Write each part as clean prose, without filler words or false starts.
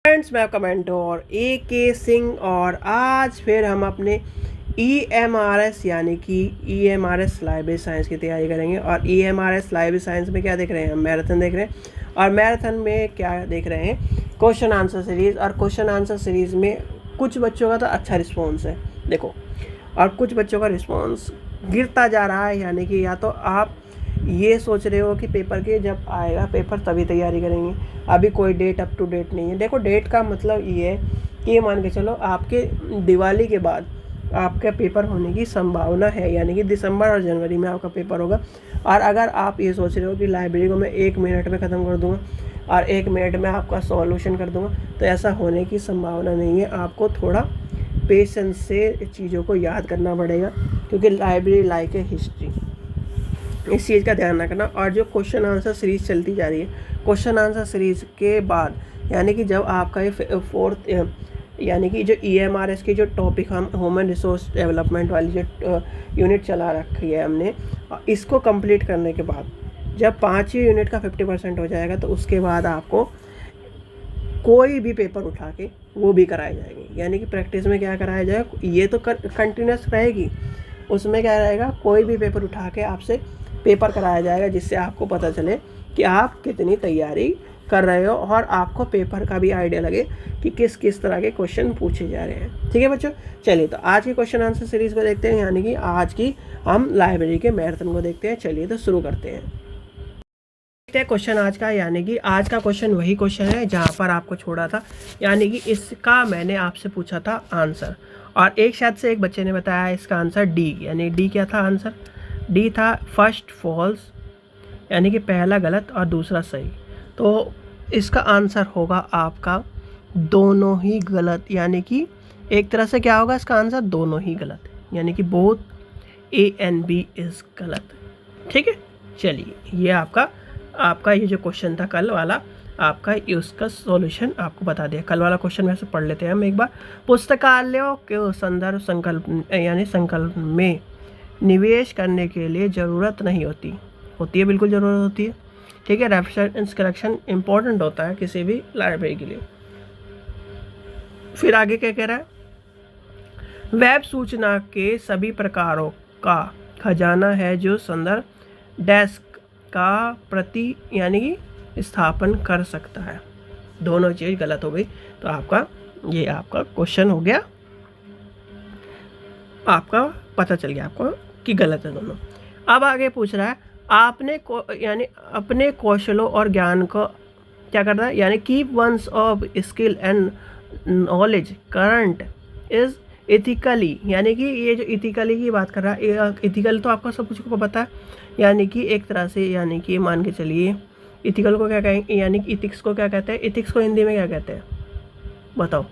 Friends, मैं आपका mentor AK Singh और आज फिर हम अपने EMRS यानी कि EMRS लाइब्रेरी साइंस की तैयारी करेंगे। और EMRS लाइब्रेरी साइंस में क्या देख रहे हैं? हम मैराथन देख रहे हैं। और मैराथन में क्या देख रहे हैं? Question answer series. और क्वेश्चन आंसर सीरीज़ में कुछ बच्चों का तो अच्छा रिस्पॉन्स है, देखो, और कुछ बच्चों का रिस्पॉन्स गिरता जा रहा है। यानी कि या तो आप ये सोच रहे हो कि पेपर के जब आएगा पेपर तभी तैयारी करेंगे, अभी कोई डेट अप टू डेट नहीं है। देखो, डेट का मतलब ये है कि ये मान के चलो आपके दिवाली के बाद आपका पेपर होने की संभावना है, यानी कि दिसंबर और जनवरी में आपका पेपर होगा। और अगर आप ये सोच रहे हो कि लाइब्रेरी को मैं 1 मिनट में ख़त्म कर दूँगा और 1 मिनट में आपका सॉल्यूशन कर दूँगा, तो ऐसा होने की संभावना नहीं है। आपको थोड़ा पेशेंस से चीज़ों को याद करना पड़ेगा, क्योंकि लाइब्रेरी लाइक ए हिस्ट्री, इस चीज़ का ध्यान रखना। और जो क्वेश्चन आंसर सीरीज़ चलती जा रही है, क्वेश्चन आंसर सीरीज़ के बाद यानी कि जब आपका ये फोर्थ यानी कि जो EMRS की जो टॉपिक हम ह्यूमन रिसोर्स डेवलपमेंट वाली जो यूनिट चला रखी है हमने, इसको कंप्लीट करने के बाद जब 5 यूनिट का 50% हो जाएगा, तो उसके बाद आपको कोई भी पेपर उठा के वो भी कराए जाएंगे। यानी कि प्रैक्टिस में क्या कराया जाएगा, ये तो कंटिन्यूस रहेगी, उसमें क्या रहेगा, कोई भी पेपर उठा के आपसे पेपर कराया जाएगा, जिससे आपको पता चले कि आप कितनी तैयारी कर रहे हो और आपको पेपर का भी आइडिया लगे कि किस किस तरह के क्वेश्चन पूछे जा रहे हैं। ठीक है बच्चों, चलिए तो आज के क्वेश्चन आंसर सीरीज़ को देखते हैं, यानी कि आज की हम लाइब्रेरी के मैराथन को देखते हैं। चलिए तो शुरू करते हैं। देखते हैं क्वेश्चन आज का, यानी कि आज का क्वेश्चन वही क्वेश्चन है जहाँ पर आपको छोड़ा था, यानी कि इसका मैंने आपसे पूछा था आंसर, और एक शायद से एक बच्चे ने बताया इसका आंसर डी, यानी डी क्या था आंसर? डी था फर्स्ट फॉल्स, यानी कि पहला गलत और दूसरा सही। तो इसका आंसर होगा आपका दोनों ही गलत, यानी कि एक तरह से क्या होगा इसका आंसर? दोनों ही गलत, यानी कि both A and B is गलत। ठीक है, चलिए ये आपका ये जो क्वेश्चन था कल वाला, आपका उसका सॉल्यूशन आपको बता दिया। कल वाला क्वेश्चन वैसे पढ़ लेते हैं हम एक बार। पुस्तकालयों के संदर्भ संकल्प यानी संकल्प में निवेश करने के लिए ज़रूरत नहीं होती है, बिल्कुल ज़रूरत होती है। ठीक है, रेफरेंस कलेक्शन इंपॉर्टेंट होता है किसी भी लाइब्रेरी के लिए। फिर आगे क्या कह रहा है? वेब सूचना के सभी प्रकारों का खजाना है जो संदर्भ डेस्क का प्रति यानी कि स्थापन कर सकता है। दोनों चीज़ गलत हो गई, तो आपका क्वेश्चन हो गया, आपका पता चल गया आपको कि गलत है दोनों। अब आगे पूछ रहा है यानी अपने कौशलों और ज्ञान को क्या करना है, यानी keep once of skill and knowledge current is ethically, यानी कि ये जो इथिकली की बात कर रहा है, इथिकल तो आपको सब कुछ को पता है, यानी कि एक तरह से, यानी कि मान के चलिए इथिकल को क्या कहेंगे, यानी कि इथिक्स को क्या कहते हैं? इथिक्स को हिंदी में क्या कहते हैं बताओ?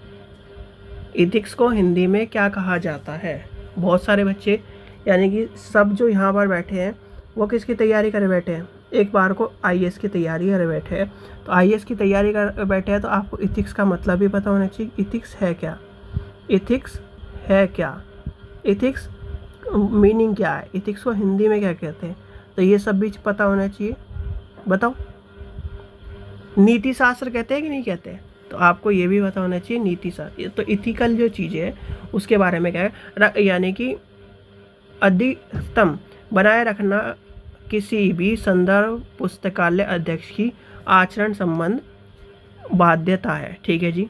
इथिक्स को हिंदी में क्या कहा जाता है? बहुत सारे बच्चे, यानी कि सब जो यहाँ पर बैठे हैं वो किसकी तैयारी करे बैठे हैं? एक बार को IAS की तैयारी करे बैठे हैं। तो IAS की तैयारी कर बैठे हैं, तो आपको इथिक्स का मतलब भी पता होना चाहिए। इथिक्स है क्या? इथिक्स है क्या? इथिक्स मीनिंग क्या है? इथिक्स को हिंदी में क्या कहते हैं? तो ये सब भी पता होना चाहिए। बताओ, नीति शास्त्र कहते हैं कि नहीं कहते हैं? तो आपको ये भी पता होना चाहिए नीति शास्त्र। तो इथिकल जो चीज़ है उसके बारे में क्या है, यानी कि अधिकतम बनाए रखना किसी भी संदर्भ पुस्तकालय अध्यक्ष की आचरण संबंध बाध्यता है। ठीक है जी।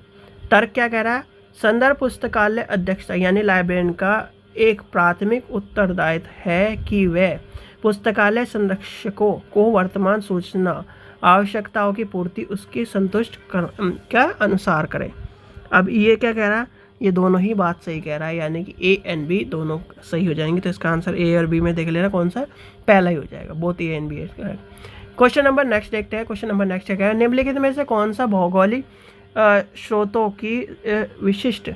तर्क क्या कह रहा है? संदर्भ पुस्तकालय अध्यक्ष यानी लाइब्रेरियन का एक प्राथमिक उत्तरदायित्व है कि वह पुस्तकालय संरक्षकों को वर्तमान सूचना आवश्यकताओं की पूर्ति उसकी संतुष्ट क्या अनुसार करे। अब ये क्या कह रहा है? ये दोनों ही बात सही कह रहा है, यानी कि A and B दोनों सही हो जाएंगे। तो इसका आंसर A और B में देख लेना कौन सा पहला ही हो जाएगा, बोथ A and B है। क्वेश्चन नंबर नेक्स्ट देखते हैं। क्वेश्चन नंबर नेक्स्ट क्या है? निम्नलिखित में से कौन सा भौगोलिक स्रोतों की विशिष्ट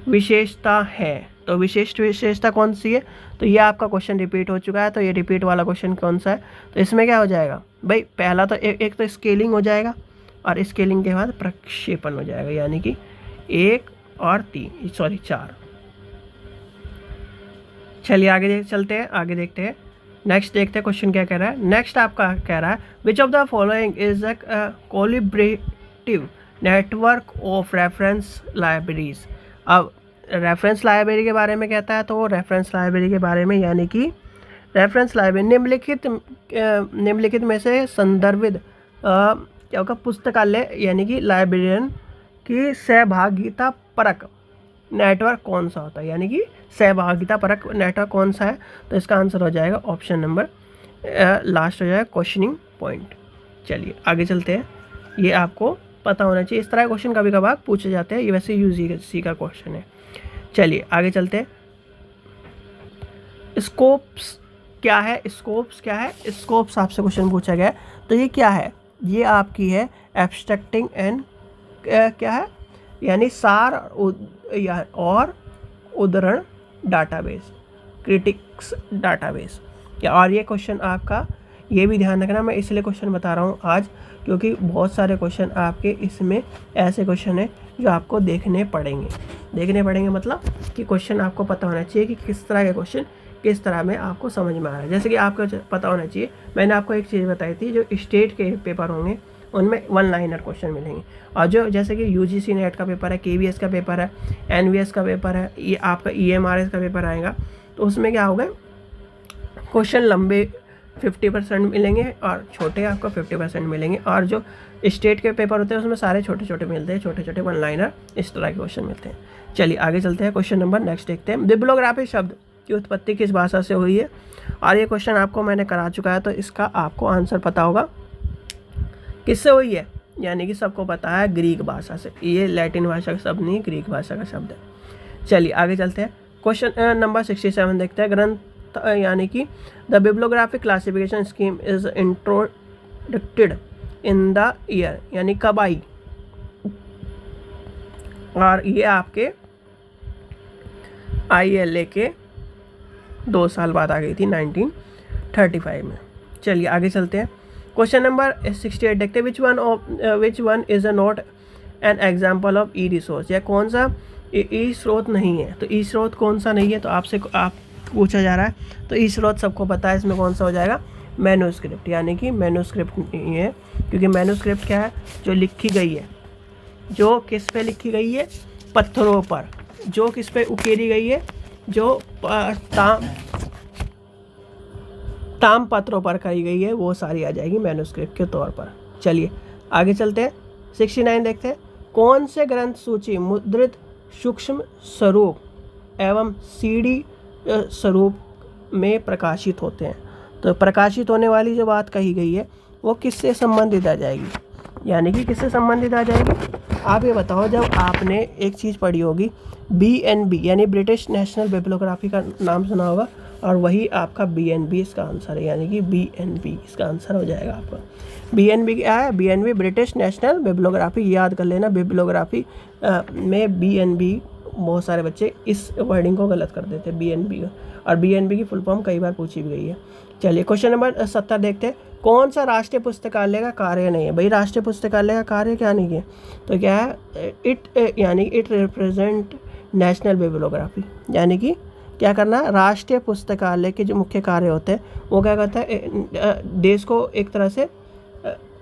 विशेषता है? तो विशिष्ट विशेषता कौन सी है? तो ये आपका क्वेश्चन रिपीट हो चुका है, तो ये रिपीट वाला क्वेश्चन कौन सा है? तो इसमें क्या हो जाएगा भाई? पहला तो एक तो स्केलिंग हो जाएगा, और स्केलिंग के बाद प्रक्षेपण हो जाएगा, यानी कि 1 और 4। चलिए आगे चलते हैं, आगे देखते हैं। नेक्स्ट देखते हैं क्वेश्चन क्या कह रहा है। नेक्स्ट आपका कह रहा है which of the following is a collaborative network of reference libraries. अब रेफरेंस लाइब्रेरी के बारे में कहता है, तो वो रेफरेंस लाइब्रेरी के बारे में, यानी कि रेफरेंस लाइब्रेरी निम्नलिखित में से संदर्भित क्या होगा, पुस्तकालय यानी कि लाइब्रेरियन की सहभागिता परक नेटवर्क कौन सा होता है, यानी कि सहभागिता परक नेटवर्क कौन सा है। तो इसका आंसर हो जाएगा ऑप्शन नंबर लास्ट हो जाएगा क्वेश्चनिंग पॉइंट। चलिए आगे चलते हैं, ये आपको पता होना चाहिए, इस तरह के क्वेश्चन कभी कभार पूछे जाते हैं, ये वैसे यूजीसी का क्वेश्चन है। चलिए आगे चलते हैं। स्कोप्स क्या है, स्कोप्स क्या है, स्कोप्स आपसे क्वेश्चन पूछा गया है, तो ये क्या है, ये आपकी है एब्स्ट्रैक्टिंग एंड क्या है, यानी सार और उद्धरण डाटाबेस, क्रिटिक्स डाटाबेस क्या। और ये क्वेश्चन आपका, ये भी ध्यान रखना, मैं इसलिए क्वेश्चन बता रहा हूँ आज क्योंकि बहुत सारे क्वेश्चन आपके इसमें ऐसे क्वेश्चन हैं जो आपको देखने पड़ेंगे मतलब कि क्वेश्चन आपको पता होना चाहिए कि किस तरह के क्वेश्चन किस तरह में आपको समझ में आ रहा है। जैसे कि आपको पता होना चाहिए, मैंने आपको एक चीज़ बताई थी, जो स्टेट के पेपर होंगे उनमें वन लाइनर क्वेश्चन मिलेंगे, और जो जैसे कि यूजीसी नेट का पेपर है, केवीएस का पेपर है, एनवीएस का पेपर है, ये आपका ईएमआरएस का पेपर आएगा, तो उसमें क्या होगा, क्वेश्चन लंबे 50% मिलेंगे और छोटे आपको 50% मिलेंगे, और जो स्टेट के पेपर होते हैं उसमें सारे छोटे छोटे मिलते हैं, छोटे छोटे वन लाइनर इस तरह के क्वेश्चन मिलते हैं। चलिए आगे चलते हैं, क्वेश्चन नंबर नेक्स्ट देखते हैं। बिब्लियोग्राफी शब्द की उत्पत्ति किस भाषा से हुई है, और ये क्वेश्चन आपको मैंने करा चुका है, तो इसका आपको आंसर पता होगा किससे हुई है, यानी कि सबको पता है ग्रीक भाषा से, ये लैटिन भाषा का शब्द नहीं, ग्रीक भाषा का शब्द है। चलिए आगे चलते हैं, क्वेश्चन नंबर 67 देखते हैं। ग्रंथ यानी कि the bibliographic classification scheme is introducted in the year, यानी कब आई, और ये आपके ILA के 2 साल बाद आ गई थी 1935 में। चलिए आगे चलते हैं, क्वेश्चन नंबर 68 देखते हैं। Which one is a not an example of e resource, या कौन सा ई स्रोत नहीं है, तो ई स्रोत कौन सा नहीं है, तो आपसे आप पूछा जा रहा है, तो ई स्रोत सबको पता है, इसमें कौन सा हो जाएगा, मैन्युस्क्रिप्ट, यानी कि मैन्युस्क्रिप्ट नहीं है, क्योंकि मैन्युस्क्रिप्ट क्या है, जो लिखी गई है, जो किस पे लिखी गई है, पत्थरों पर, जो किस पे उकेरी गई है, जो ताम पत्रों पर करी गई है, वो सारी आ जाएगी मैन्युस्क्रिप्ट के तौर पर। चलिए आगे चलते हैं, 69 देखते हैं। कौन से ग्रंथ सूची मुद्रित सूक्ष्म स्वरूप एवं CD स्वरूप में प्रकाशित होते हैं, तो प्रकाशित होने वाली जो बात कही गई है वो किससे संबंधित आ जाएगी, यानी कि किससे संबंधित आ जाएगी, आप ये बताओ। जब आपने एक चीज़ पढ़ी होगी BNB, यानी ब्रिटिश नेशनल बिब्लियोग्राफी का नाम सुना होगा, और वही आपका BNB इसका आंसर है, यानी कि BNB इसका आंसर हो जाएगा आपका। BNB क्या है, BNB ब्रिटिश नेशनल बिब्लियोग्राफी, याद कर लेना, बिब्लियोग्राफी में BNB, बहुत सारे बच्चे इस वर्डिंग को गलत कर देते हैं BNB का, और BNB की फुल फॉर्म कई बार पूछी भी गई है। चलिए क्वेश्चन नंबर 70 देखते हैं। कौन सा राष्ट्रीय पुस्तकालय का कार्य नहीं है, भाई राष्ट्रीय पुस्तकालय का कार्य क्या नहीं है, तो क्या है, इट रिप्रेजेंट नेशनल बिब्लियोग्राफी, यानी कि क्या करना, राष्ट्रीय पुस्तकालय के जो मुख्य कार्य होते हैं वो क्या करता है, देश को एक तरह से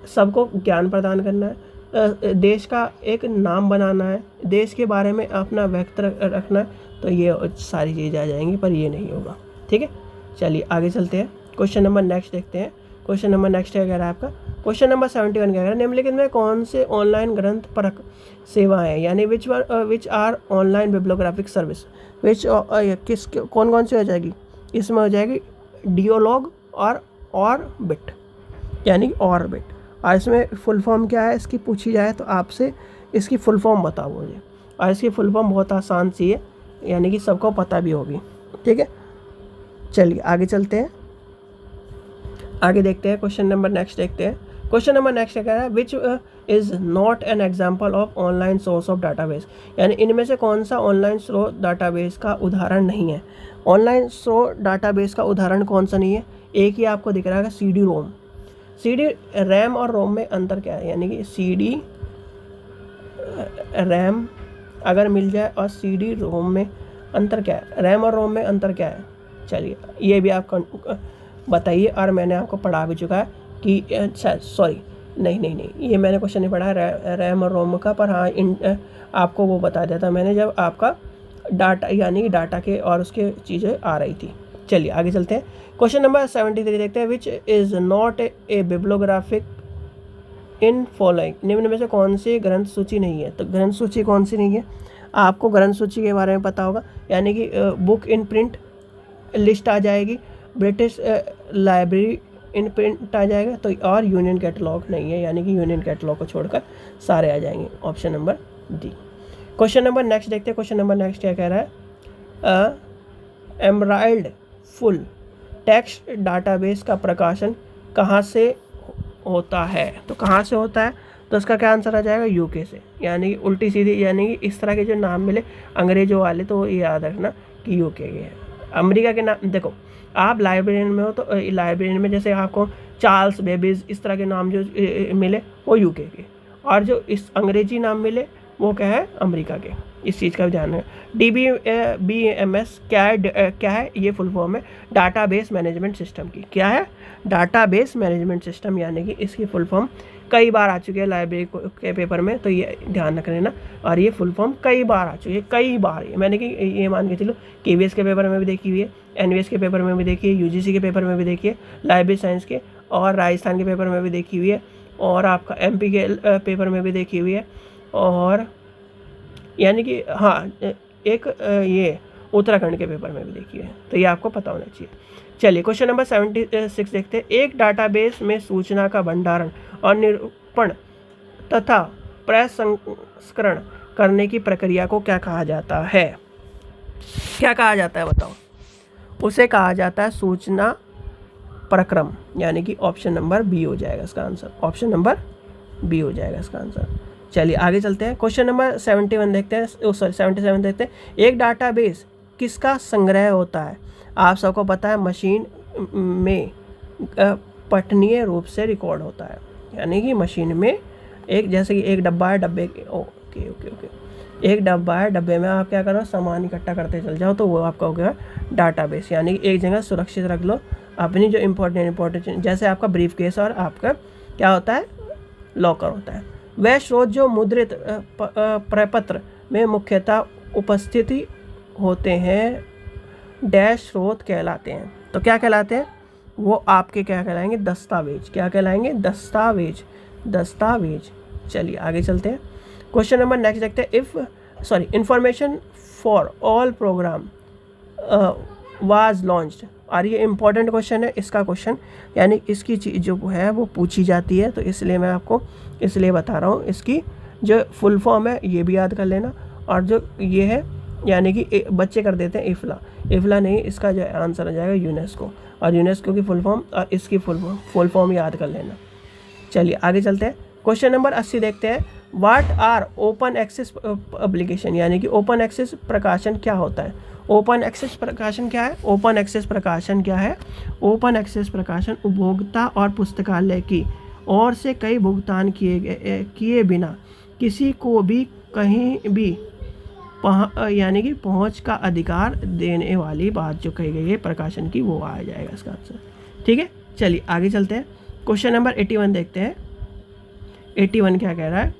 सबको ज्ञान प्रदान करना है, देश का एक नाम बनाना है, देश के बारे में अपना व्यक्त रखना है, तो ये सारी चीज़ें आ जाएंगी, पर ये नहीं होगा, ठीक है। चलिए आगे चलते हैं, क्वेश्चन नंबर नेक्स्ट देखते हैं। क्वेश्चन नंबर नेक्स्ट क्या कह रहा है आपका, क्वेश्चन नंबर 71 क्या कह रहा है, निम्नलिखित में कौन से ऑनलाइन ग्रंथ परख सेवाएं हैं, यानी which are online bibliographic service, which किस कौन सी हो जाएगी, इसमें हो जाएगी डियोलॉग और बिट, यानी और बिट, और इसमें फुल फॉर्म क्या है इसकी पूछी जाए तो आपसे इसकी फुल फॉर्म बताओ मुझे, और इसकी फुल फॉर्म बहुत आसान सी है, यानी कि सबको पता भी होगी, ठीक है। चलिए आगे चलते हैं, आगे देखते हैं, क्वेश्चन नंबर नेक्स्ट देखते हैं। क्वेश्चन नंबर नेक्स्ट क्या कह रहा है, which is not an example of online source of database, यानी इनमें से कौन सा ऑनलाइन स्रोत डाटाबेस का उदाहरण नहीं है। ऑनलाइन स्रोत डाटाबेस का उदाहरण कौन सा नहीं है, एक ही आपको दिख रहा है CD रोम। CD रैम और रोम में अंतर क्या है, यानी कि CD रैम अगर मिल जाए और CD रोम में अंतर क्या है, रैम और रोम में अंतर क्या है, चलिए ये भी आप बताइए, और मैंने आपको पढ़ा भी चुका है कि नहीं नहीं नहीं, ये मैंने क्वेश्चन नहीं पढ़ा रैम और रोम का, पर हाँ आपको वो बता दिया था मैंने जब आपका डाटा यानी कि डाटा के और उसके चीज़ें आ रही थी। चलिए आगे चलते हैं। क्वेश्चन नंबर 73 देखते हैं। Which is not a bibliographic in following, निम्न में से कौन सी ग्रंथ सूची नहीं है? तो ग्रंथ सूची कौन सी नहीं है? आपको ग्रंथ सूची के बारे में पता होगा, यानी कि बुक इन प्रिंट लिस्ट आ जाएगी, ब्रिटिश लाइब्रेरी इन प्रिंट आ जाएगा, तो और यूनियन कैटलॉग नहीं है, यानी कि यूनियन कैटलॉग को छोड़कर सारे आ जाएंगे। Option number D. Question number next देखते हैं। क्वेश्चन नंबर नेक्स्ट क्या कह रहा है? एमराल्ड फुल टेक्स्ट डाटाबेस का प्रकाशन कहाँ से होता है? तो कहाँ से होता है? तो इसका क्या आंसर आ जाएगा? यूके से, यानी कि उल्टी सीधी, यानी कि इस तरह के जो नाम मिले अंग्रेजों वाले तो ये याद रखना कि यूके के हैं। अमेरिका के नाम देखो, आप लाइब्रेरियन में हो तो लाइब्रेरियन में जैसे आपको चार्ल्स बेबीज इस तरह के नाम जो मिले वो यूके के, और जो इस अंग्रेजी नाम मिले वो क्या है? अमेरिका के। इस चीज़ का भी ध्यान है। DBMS क्या है? ये फुल फॉर्म है डाटाबेस मैनेजमेंट सिस्टम की। क्या है? डाटाबेस मैनेजमेंट सिस्टम, यानी कि इसकी फुल फॉर्म कई बार आ चुकी है लाइब्रेरी के पेपर में, तो ये ध्यान रख लेना। और ये फुल फॉर्म कई बार आ चुकी है, कई बार, मैंने कि ये मान के चलो KVS के पेपर में भी देखी हुई है, NVS के पेपर में भी देखी है, UGC के पेपर में भी देखी है, लाइब्रेरी साइंस के और राजस्थान के पेपर में भी देखी हुई है, और आपका MP के पेपर में भी देखी हुई है, और यानी कि हाँ एक ये उत्तराखंड के पेपर में भी देखी है, तो ये आपको पता होना चाहिए। चलिए क्वेश्चन नंबर 76 देखते हैं। एक डाटाबेस में सूचना का भंडारण और निरूपण तथा प्रसंस्करण करने की प्रक्रिया को क्या कहा जाता है? क्या कहा जाता है बताओ? उसे कहा जाता है सूचना प्रक्रम, यानी कि ऑप्शन नंबर बी हो जाएगा इसका आंसर। ऑप्शन नंबर बी हो जाएगा इसका आंसर। चलिए आगे चलते हैं। क्वेश्चन नंबर 71 देखते हैं, 77 देखते हैं। एक डाटाबेस किसका संग्रह होता है? आप सबको पता है मशीन में पठनीय रूप से रिकॉर्ड होता है, यानी कि मशीन में एक, जैसे कि एक डब्बा है, डब्बे ओके ओके ओके एक डब्बा है, डब्बे में आप क्या करो? सामान इकट्ठा करते चल जाओ, तो वो आपका हो गया डाटाबेस, यानी कि एक जगह सुरक्षित रख लो अपनी जो इम्पोर्टेंट, जैसे आपका ब्रीफ केस और आपका क्या होता है? लॉकर होता है। वह स्रोत जो मुद्रित प्रपत्र में मुख्यतः उपस्थिति होते हैं डैश स्रोत कहलाते हैं। तो क्या कहलाते हैं? वो आपके क्या कहलाएंगे? दस्तावेज। क्या कहलाएंगे? दस्तावेज। दस्तावेज। चलिए आगे चलते हैं। क्वेश्चन नंबर नेक्स्ट देखते हैं। Information for all programme was launched, और ये इंपॉर्टेंट क्वेश्चन है। इसका क्वेश्चन यानी इसकी चीज़ जो है वो पूछी जाती है, तो इसलिए मैं आपको इसलिए बता रहा हूँ। इसकी जो फुल फॉर्म है ये भी याद कर लेना, और जो ये है यानी कि बच्चे कर देते हैं इफ़ला नहीं, इसका जो आंसर आ जाएगा यूनेस्को, और यूनेस्को की फुल फॉर्म और इसकी फुल फॉर्म याद कर लेना। चलिए आगे चलते हैं। क्वेश्चन नंबर 80 देखते हैं। What are open access publication, यानी कि ओपन एक्सेस प्रकाशन क्या होता है? ओपन एक्सेस प्रकाशन क्या है? ओपन एक्सेस प्रकाशन क्या है? ओपन एक्सेस प्रकाशन उपभोक्ता और पुस्तकालय की ओर से कई भुगतान किए बिना किसी को भी कहीं भी यानी कि पहुंच का अधिकार देने वाली बात जो कही गई है प्रकाशन की, वो आ जाएगा इसका आंसर। ठीक है, चलिए आगे चलते हैं। क्वेश्चन नंबर 81 देखते हैं। 81 क्या कह रहा है?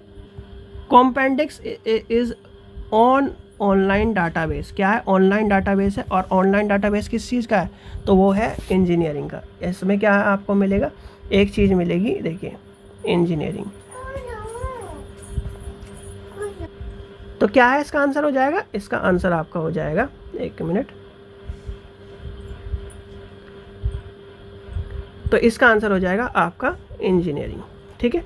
कॉम्पेंडिक्स इज ऑनलाइन डाटाबेस। क्या है? ऑनलाइन डाटाबेस है, और ऑनलाइन डाटाबेस किस चीज़ का है? तो वो है इंजीनियरिंग का। इसमें क्या आपको मिलेगा? एक चीज़ मिलेगी, देखिए इंजीनियरिंग। तो क्या है इसका आंसर हो जाएगा? इसका आंसर आपका हो जाएगा, एक मिनट, तो इसका आंसर हो जाएगा आपका इंजीनियरिंग। ठीक है,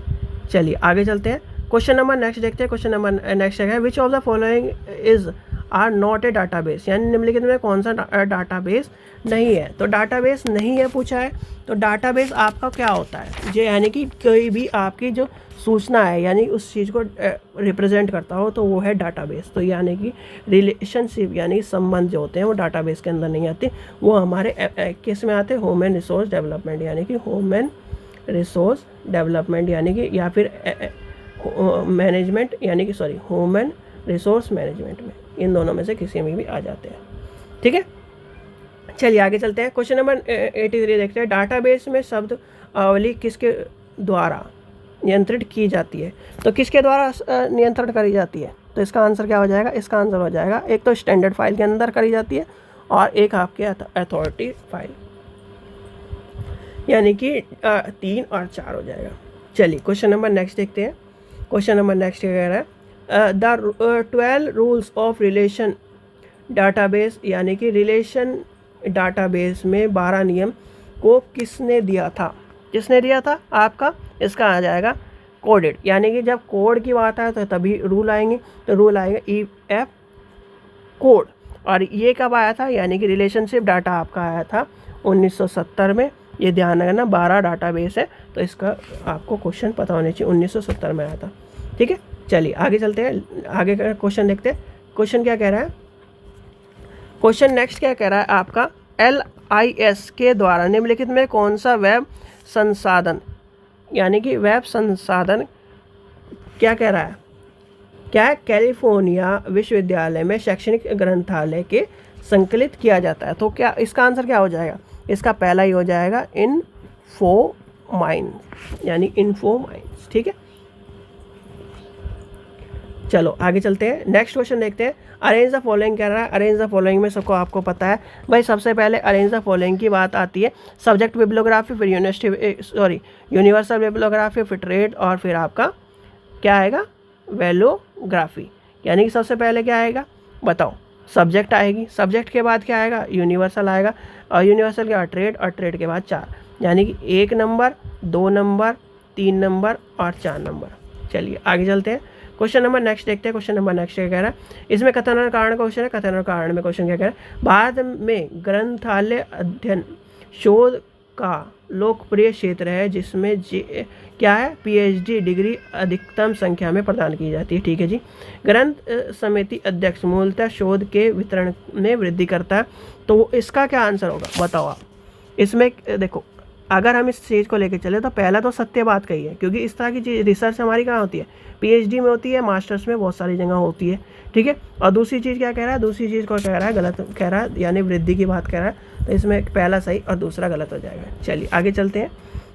चलिए आगे चलते हैं। क्वेश्चन नंबर नेक्स्ट देखते हैं। क्वेश्चन नंबर नेक्स्ट है which of the following is or not a database, यानी निम्नलिखित में कौन सा डाटाबेस नहीं है? तो डाटाबेस नहीं है पूछा है, तो डाटाबेस आपका क्या होता है? जो यानी कि कोई भी आपकी जो सूचना है यानी उस चीज़ को रिप्रेजेंट करता हो, तो वो है डाटाबेस। तो यानी कि रिलेशनशिप यानी संबंध जो होते हैं वो डाटाबेस के अंदर नहीं आते, वो हमारे किस में आते हैं? ह्यूमन रिसोर्स डेवलपमेंट, यानी कि ह्यूमन रिसोर्स डेवलपमेंट, यानी कि या फिर मैनेजमेंट, यानी कि ह्यूमन रिसोर्स मैनेजमेंट में, इन दोनों में से किसी में भी आ जाते हैं। ठीक है, चलिए आगे चलते हैं। क्वेश्चन नंबर 83 देखते हैं। डाटाबेस में शब्द आवली किसके द्वारा नियंत्रित की जाती है। तो किसके द्वारा नियंत्रण करी जाती है? तो इसका आंसर क्या हो जाएगा? इसका आंसर हो जाएगा, एक तो स्टैंडर्ड फाइल के अंदर करी जाती है और एक आपके अथॉरिटी फाइल, यानी कि 3 और 4 हो जाएगा। चलिए क्वेश्चन नंबर नेक्स्ट देखते हैं। क्वेश्चन नंबर नेक्स्ट क्या कह रहा है? The 12 rules of relation database, यानी कि रिलेशन डाटाबेस में 12 नियम को किसने दिया था? किसने दिया था आपका? इसका आ जाएगा कोडेड, यानी कि जब कोड की बात आए तो तभी रूल आएंगे। तो रूल आएगा EF कोड। और ये कब आया था? यानी कि रिलेशनशिप डाटा आपका आया था 1970 में। ये ध्यान रखना, 12 डाटाबेस है, तो इसका आपको क्वेश्चन पता होने चाहिए। 1970 में आया था। ठीक है, चलिए आगे चलते हैं, आगे का क्वेश्चन देखते हैं। क्वेश्चन क्या कह रहा है? क्वेश्चन नेक्स्ट क्या कह रहा है आपका? LIS के द्वारा निम्नलिखित में कौन सा वेब संसाधन, यानी कि वेब संसाधन क्या कह रहा है? क्या कैलिफोर्निया विश्वविद्यालय में शैक्षणिक ग्रंथालय के संकलित किया जाता है? तो क्या इसका आंसर क्या हो जाएगा? इसका पहला ही हो जाएगा इन्फोमाइंस, यानी इन्फोमाइंस। ठीक है, चलो आगे चलते हैं, नेक्स्ट क्वेश्चन देखते हैं। अरेंज द फॉलोइंग कह रहा है। अरेंज द फॉलोइंग में सबको आपको पता है भाई, सबसे पहले अरेंज द फॉलोइंग की बात आती है। सब्जेक्ट बिब्लियोग्राफी, फिर यूनिवर्सल बिब्लियोग्राफी, फिर ट्रेड, और फिर आपका क्या आएगा? वैल्यूग्राफी। यानी कि सबसे पहले क्या आएगा बताओ? सब्जेक्ट आएगी, सब्जेक्ट के बाद क्या आएगा? यूनिवर्सल आएगा, और यूनिवर्सल के बाद ट्रेड, और ट्रेड के बाद 4, यानी कि 1 नंबर, 2 नंबर, 3 नंबर और 4 नंबर। चलिए आगे चलते हैं, क्वेश्चन नंबर नेक्स्ट देखते हैं। क्वेश्चन नंबर नेक्स्ट क्या कह रहा है? इसमें कथन और कारण का क्वेश्चन है। कथन और कारण में क्वेश्चन क्या कह रहा है? भारत में ग्रंथालय अध्ययन शोध का लोकप्रिय क्षेत्र है जिसमें क्या है? PhD डिग्री अधिकतम संख्या में प्रदान की जाती है। ठीक है जी। ग्रंथ समिति अध्यक्ष मूलतः शोध के वितरण में वृद्धि करता है। तो इसका क्या आंसर होगा बताओ आप? इसमें देखो, अगर हम इस चीज़ को लेकर चले तो पहला तो सत्य बात कही है, क्योंकि इस तरह की चीज़ रिसर्च हमारी कहाँ होती है? PhD में होती है, मास्टर्स में बहुत सारी जगह होती है। ठीक है, और दूसरी चीज़ क्या कह रहा है? दूसरी चीज़ को कह रहा है गलत कह रहा है, यानी वृद्धि की बात कह रहा है। तो इसमें पहला सही और दूसरा गलत हो जाएगा। चलिए आगे चलते हैं,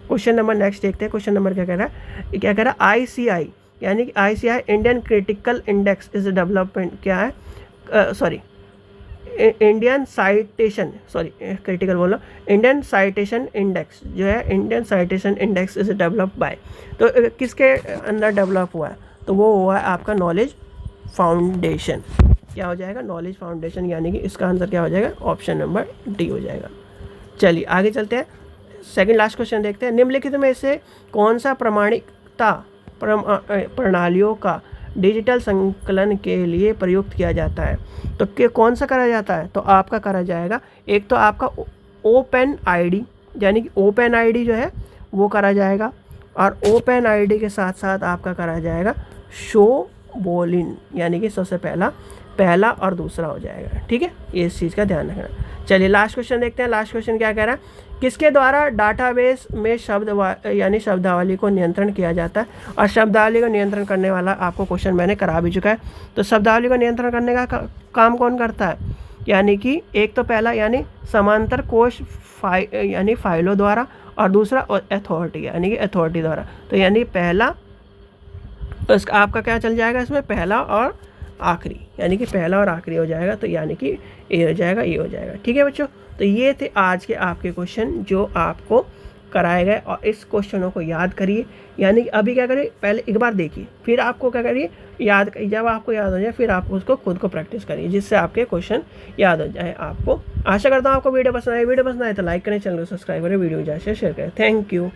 क्वेश्चन नंबर नेक्स्ट देखते हैं। क्वेश्चन नंबर क्या कह रहा है? क्या कह रहा है? ICI, यानी कि ICI Indian critical index is development क्या है? इंडियन साइटेशन क्रिटिकल बोलो, इंडियन साइटेशन इंडेक्स जो है, Indian citation index is developed by, तो किसके अंदर डेवलप हुआ है? तो वो हुआ है आपका नॉलेज फाउंडेशन। क्या हो जाएगा? नॉलेज फाउंडेशन, यानी कि इसका आंसर क्या हो जाएगा? ऑप्शन नंबर D हो जाएगा। चलिए आगे चलते हैं, सेकंड लास्ट क्वेश्चन देखते हैं। निम्नलिखित में से कौन सा प्रमाणिकता प्रणालियों का डिजिटल संकलन के लिए प्रयुक्त किया जाता है? तो कौन सा करा जाता है? तो आपका करा जाएगा, एक तो आपका OpenID, यानी कि OpenID जो है वो करा जाएगा, और OpenID के साथ साथ आपका करा जाएगा शोबोलिन, यानी कि सबसे पहला और दूसरा हो जाएगा। ठीक है, ये इस चीज़ का ध्यान रखना। चलिए लास्ट क्वेश्चन देखते हैं। लास्ट क्वेश्चन क्या कह रहा है? किसके द्वारा डाटाबेस में यानी शब्दावली को नियंत्रण किया जाता है? और शब्दावली को नियंत्रण करने वाला आपको क्वेश्चन मैंने करा भी चुका है। तो शब्दावली को नियंत्रण करने का काम कौन करता है? यानी कि एक तो पहला यानी समांतर कोश यानी फाइलों द्वारा, और दूसरा अथॉरिटी, यानी कि अथॉरिटी द्वारा। तो यानी पहला इसका आपका क्या चल जाएगा? इसमें पहला और आखिरी, यानी कि पहला और आखिरी हो जाएगा। तो यानी कि ए हो जाएगा, ये हो जाएगा। ठीक है बच्चों, तो ये थे आज के आपके क्वेश्चन जो आपको कराए गए, और इस क्वेश्चनों को याद करिए। यानी कि अभी क्या करिए? पहले एक बार देखिए, फिर आपको क्या करिए? याद, जब आपको याद हो जाए फिर आप उसको खुद को प्रैक्टिस करिए, जिससे आपके क्वेश्चन याद हो जाए आपको। आशा करता हूँ आपको वीडियो पसंद आए। वीडियो पसंद आए तो लाइक करें, चैनल को सब्सक्राइब करें, वीडियो ज़्यादा शेयर करें। Thank you.